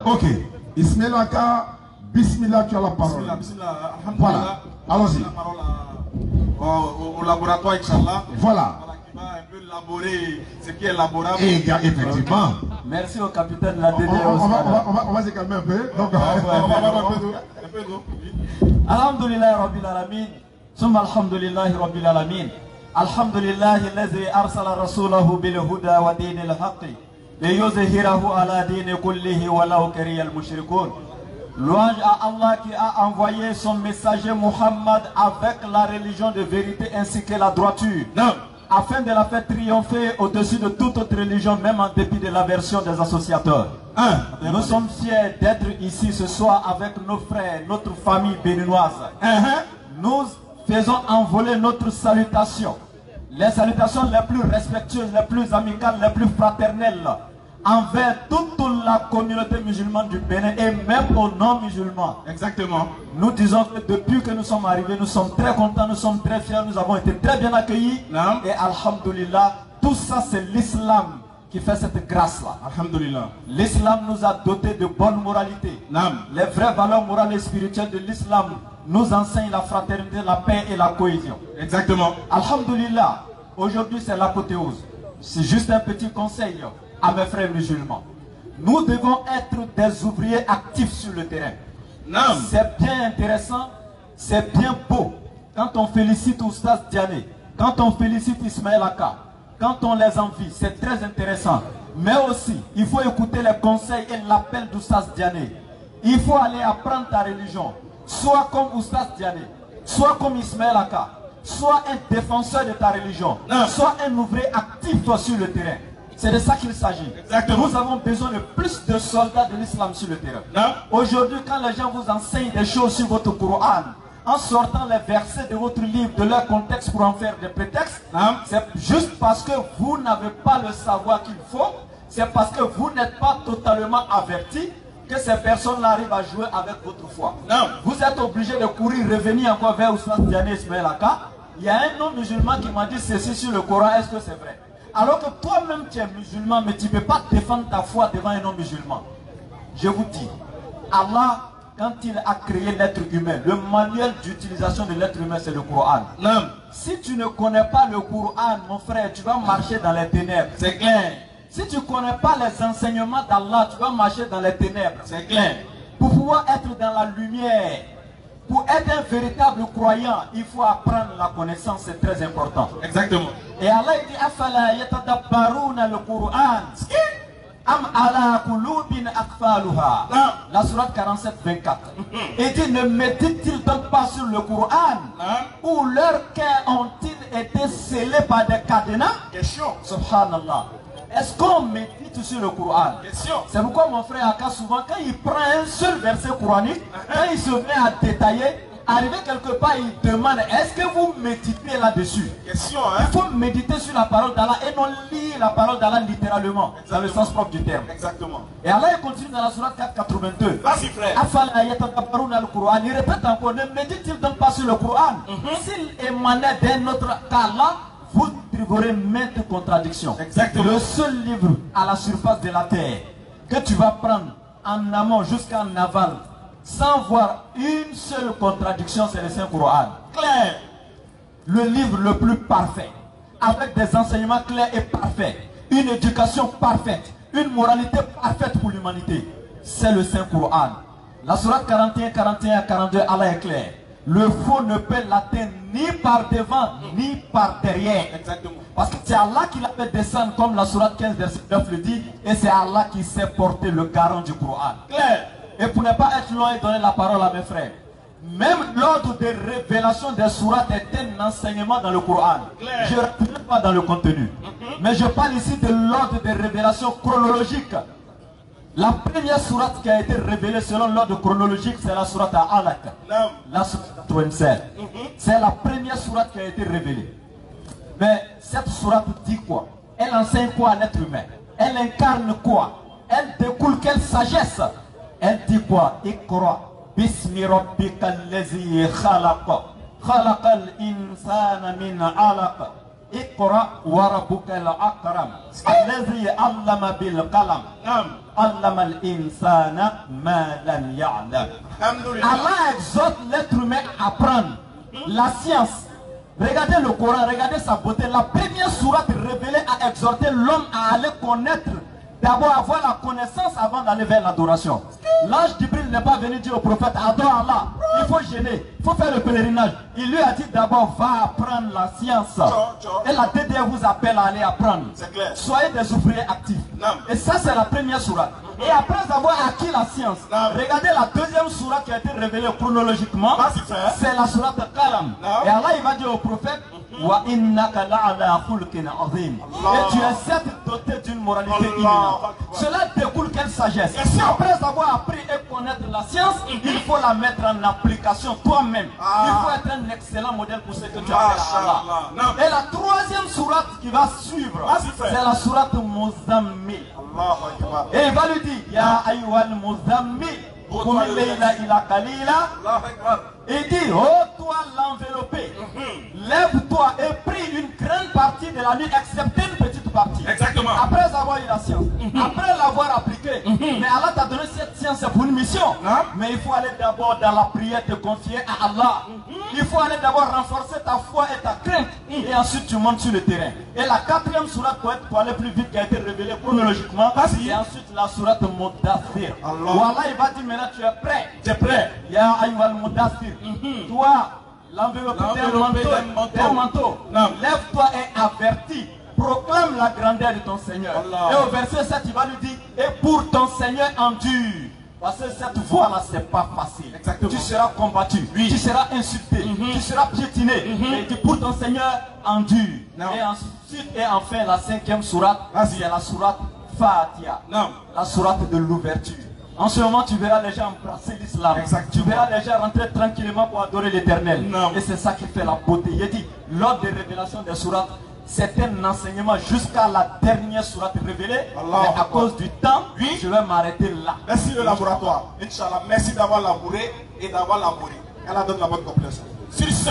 Ok. Ismaël Ka, Bismillah, tu as la parole. Bismillah, Voilà, allons-y. La parole au laboratoire, Inch'Allah. Voilà. Qui va un peu élaborer ce qui est élaborable. Et effectivement. Merci au capitaine de la DD. On va se calmer un peu. Donc, on va avoir un peu d'eau. Alhamdulillah Rabbil Alamin. Summa alhamdulillahi Rabbil Alamin. Alhamdulillahi allazi arsala rasulahu bil huda wa dinil haqqi liyuzhirahu ala dini kullihi walau karihal mushrikun. Louange à Allah qui a envoyé son messager Muhammad avec la religion de vérité ainsi que la droiture. Non. Afin de la faire triompher au-dessus de toute autre religion, même en dépit de l'aversion des associateurs. Nous sommes fiers d'être ici ce soir avec nos frères, notre famille béninoise. Nous faisons envoler notre salutation, les salutations les plus respectueuses, les plus amicales, les plus fraternelles, envers toute la communauté musulmane du Bénin et même aux non-musulmans. Exactement. Nous disons que depuis que nous sommes arrivés, nous sommes très contents, nous sommes très fiers, nous avons été très bien accueillis. Non. Et alhamdulillah, tout ça c'est l'islam qui fait cette grâce-là. Alhamdulillah. L'islam nous a dotés de bonne moralité. Non. Les vraies valeurs morales et spirituelles de l'islam nous enseignent la fraternité, la paix et la cohésion. Exactement. Alhamdulillah, aujourd'hui c'est l'apothéose. C'est juste un petit conseil à mes frères musulmans. Nous devons être des ouvriers actifs sur le terrain. Non. C'est bien intéressant, c'est bien beau. Quand on félicite Oustaz Diané, quand on félicite Ismaël Aka, quand on les envie, c'est très intéressant. Mais aussi, il faut écouter les conseils et l'appel d'Oustaz Diané. Il faut aller apprendre ta religion. Soit comme Oustaz Diané, soit comme Ismaël Aka, soit un défenseur de ta religion, soit un ouvrier actif toi sur le terrain. C'est de ça qu'il s'agit. Nous avons besoin de plus de soldats de l'islam sur le terrain. Aujourd'hui, quand les gens vous enseignent des choses sur votre Coran, en sortant les versets de votre livre de leur contexte pour en faire des prétextes, c'est juste parce que vous n'avez pas le savoir qu'il faut, c'est parce que vous n'êtes pas totalement averti que ces personnes-là arrivent à jouer avec votre foi. Vous êtes obligé de courir, revenir encore vers Oustaz Diané Ismaël Aka. Il y a un non-musulman qui m'a dit ceci sur le Coran, est-ce que c'est vrai? Alors que toi-même tu es musulman, mais tu ne peux pas défendre ta foi devant un non-musulman. Je vous dis, Allah, quand il a créé l'être humain, le manuel d'utilisation de l'être humain, c'est le Coran. Non. Si tu ne connais pas le Coran, mon frère, tu vas marcher dans les ténèbres. C'est clair. Si tu ne connais pas les enseignements d'Allah, tu vas marcher dans les ténèbres. C'est clair. Pour pouvoir être dans la lumière, pour être un véritable croyant, il faut apprendre la connaissance, c'est très important. Exactement. Et Allah dit Afala yatadabbaruna le Coran. Am ala qulubin aqfaluha. La sourate 47-24. Et dit ne méditent-ils donc pas sur le Coran où leurs cœurs ont-ils été scellés par des cadenas? Question. Subhanallah. Est-ce qu'on médite sur le Coran? Question. C'est pourquoi mon frère Aka souvent quand il prend un seul verset coranique, quand il se met à détailler, arrivé quelque part, il demande est-ce que vous méditez là-dessus? Question, Il faut méditer sur la parole d'Allah et non lire la parole d'Allah littéralement, dans le sens propre du terme. Exactement. Et Allah il continue dans la sourate 482. Vas-y frère. Afala yatadabbaruna le Coran. Il répète encore, ne médite-t-il donc pas sur le Coran? S'il émanait d'un autre qu'Allah, vous trouverez maintes contradictions. Exactement. Le seul livre à la surface de la terre que tu vas prendre en amont jusqu'en aval sans voir une seule contradiction, c'est le Saint-Coran. Clair. Le livre le plus parfait, avec des enseignements clairs et parfaits, une éducation parfaite, une moralité parfaite pour l'humanité, c'est le Saint-Coran. La sourate 41, 41 à 42, Allah est clair. Le faux ne peut l'atteindre ni par devant, ni par derrière. Exactement. Parce que c'est Allah qui l'a fait descendre, comme la sourate 15, verset 9 le dit, et c'est Allah qui sait porter le garant du Coran. Clair. Et pour ne pas être long et donner la parole à mes frères, même l'ordre de révélation des sourates est un enseignement dans le Coran. Clair. Je ne rentre pas dans le contenu. Mais je parle ici de l'ordre de révélation chronologique. La première sourate qui a été révélée selon l'ordre chronologique, c'est la sourate à Alaq. La sourate 27. C'est la première sourate qui a été révélée. Mais cette sourate dit quoi? Elle enseigne quoi à l'être humain? Elle incarne quoi? Elle découle quelle sagesse? Elle dit quoi? Iqra bismi rabbika allazi khalaq. Khalaqal insana min alaq. Iqra wa rabbuka al-akram alladhi allama bil qalam allama al-insana ma lam ya'lam. Allah exhorte l'être humain à apprendre la science. Regardez le Coran, regardez sa beauté. La première sourate révélée a exhorté l'homme à aller connaître, d'abord avoir la connaissance avant d'aller vers l'adoration. L'ange Jibril n'est pas venu dire au prophète adore Allah, il faut jeûner, il faut faire le pèlerinage. Il lui a dit d'abord va apprendre la science. Et la TDR vous appelle à aller apprendre. Soyez des ouvriers actifs. Et ça c'est la première sourate. Et après avoir acquis la science, regardez la deuxième sourate qui a été révélée chronologiquement. C'est la sourate Qalam. Et Allah il va dire au prophète wa innaka la'ala khulqin azim. Et tu es certes doté d'une moralité imminente. Cela découle quelle sagesse. Après avoir appris et connaître la science, il faut la mettre en application toi-même. Il faut être un excellent modèle pour ce que tu as fait à Allah. Et la troisième sourate qui va suivre, c'est la sourate Muzammil. Et il va lui dire ya ayyuhal muzammil qum layla ila qalila. Il dit oh toi l'enveloppé, lève-toi et prie une grande partie de la nuit excepté une petite partie. Exactement. Après avoir eu la science, après l'avoir appliquée, mais Allah t'a donné cette science pour une mission. Mais il faut aller d'abord dans la prière te confier à Allah. Il faut aller d'abord renforcer ta foi et ta crainte. Et ensuite tu montes sur le terrain. Et la quatrième sourate pour aller plus vite qui a été révélée chronologiquement, et ensuite la sourate Mudaththir. Où Allah il va dire maintenant tu es prêt. Tu es prêt. Ya ayyuhal mudaththir. Toi, l'enveloppé d'un manteau, lève-toi et avertis. Proclame la grandeur de ton Seigneur. Et au verset 7, il va lui dire et pour ton Seigneur endure. Parce que cette voie-là, c'est pas facile. Tu seras combattu, tu seras insulté, tu seras piétiné. Et il dit pour ton Seigneur endure. Et ensuite, et enfin, la cinquième sourate, c'est la sourate Fatiha, la sourate de l'ouverture. En ce moment, tu verras les gens embrasser l'islam. Tu verras les gens rentrer tranquillement pour adorer l'Éternel. Et c'est ça qui fait la beauté. Il dit, lors des révélations des sourates, c'est un enseignement jusqu'à la dernière sourate révélée. Mais à cause du temps, je vais m'arrêter là. Merci le laboratoire. Inch'Allah, merci d'avoir labouré et d'avoir labouré. Elle a donné la bonne compréhension. Sur ce,